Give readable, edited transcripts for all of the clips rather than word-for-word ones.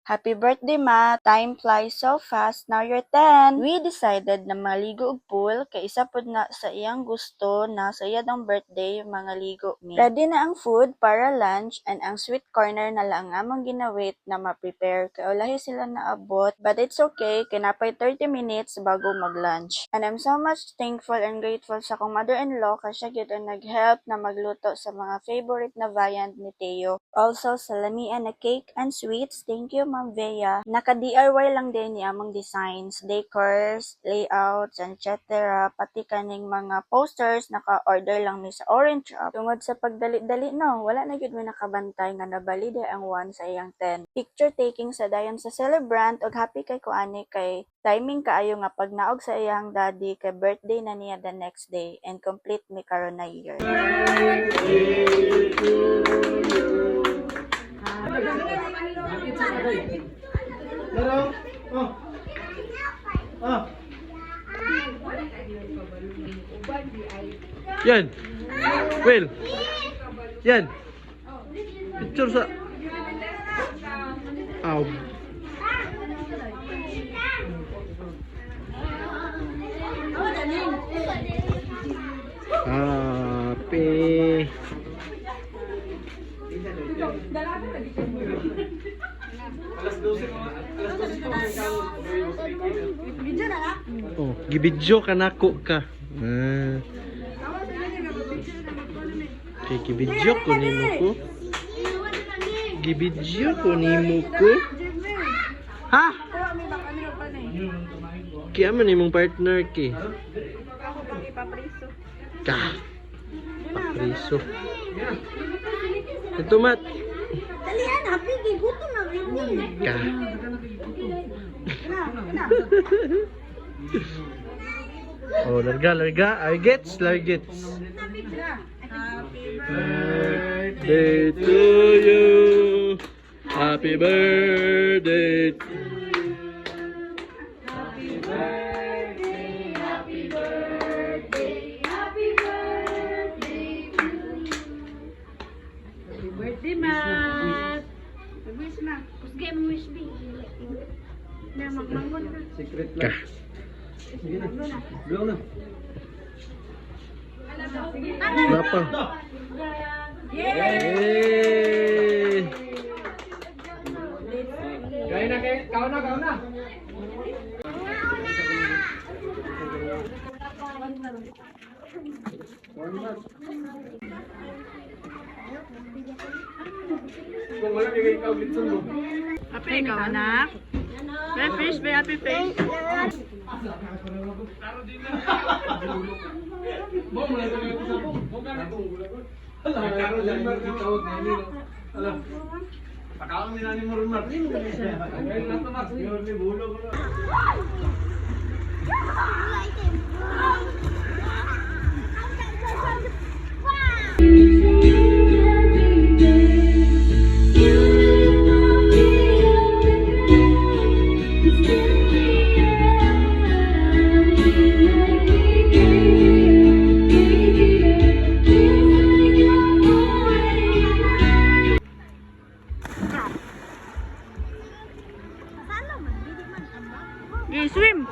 Happy birthday, Ma! Time flies so fast, now you're 10. We decided na maligo og pool kay isa pod na sa iyang gusto na sa iyang birthday mga ligo mi. Ready na ang food para lunch and ang sweet corner na lang among ginawait na ma-prepare kay ulahi sila naabot, but it's okay kay napay 30 minutes bago mag-lunch. And I'm so much thankful and grateful sa akong mother-in-law kasi siya gyud ang nag-help na magluto sa mga favorite na viand ni Teo. Also, sa lamian na cake and sweets, thank you Ma'am Vea. Naka-DIY lang din ni among designs, decors, layouts, etc. Pati kaning mga posters, naka-order lang mi sa Orange Shop. Tungod sa pagdali-dali no, wala na gyud may nakabantay nga nabalide ang 1 sa iyang 10. Picture taking sa dayon sa celebrant ug happy kay kuani kay timing kaayo nga pag naog sa iyang daddy kay birthday na niya the next day and complete mi karon na year. Yan. Will. Yan. Picture sa. Aw. Happy. Oh, gibidyo ka nako ka. Okay, gibidyo ko nimo ko. Gibidyo ko nimo ko. Ha? Kaya man imong partner ki. Ka. Papriso. Ito mat. Dalian, happy kay gutom na rin. Ka. Oh, larga. I gets. Happy birthday to you. Happy birthday. Happy birthday, happy birthday, happy birthday to you. Happy birthday, Matt. Wish na. Kusgay mo wish be. Na magmangon na. Secret lang. Blow na. Kenapa? Yeay. Kau na. Happy ikaw anak. Happy face, happy face. Pakaon ni nani mo rin Martin. Ngayon lang tamat. Ngayon ni bulo ko na. Swim.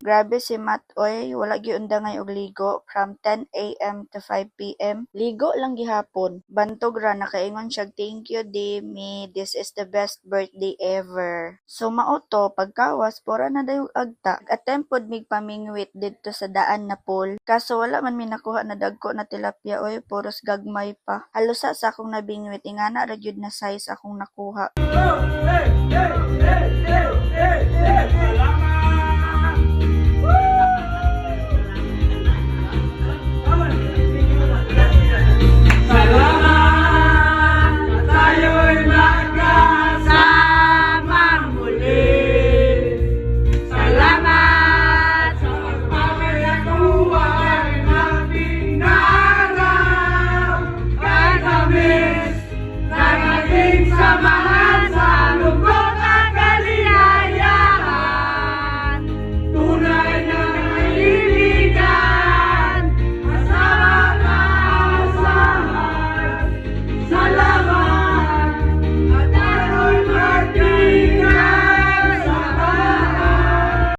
Grabe si Matt, oy, wala giundangay og ligo from 10 AM to 5 PM. Ligo lang gihapon. Bantog ra nakaingon siya, thank you Demi, this is the best birthday ever. So mao to, pagkawas pura na dayon agta. Attempt pod mig pamingwit didto sa daan na pool. Kaso wala man mi nakuha na dagko na tilapia, oy, puros gagmay pa. Halusa sa akong nabingwit, ingana ra gyud na size akong nakuha. Hey! Salamat!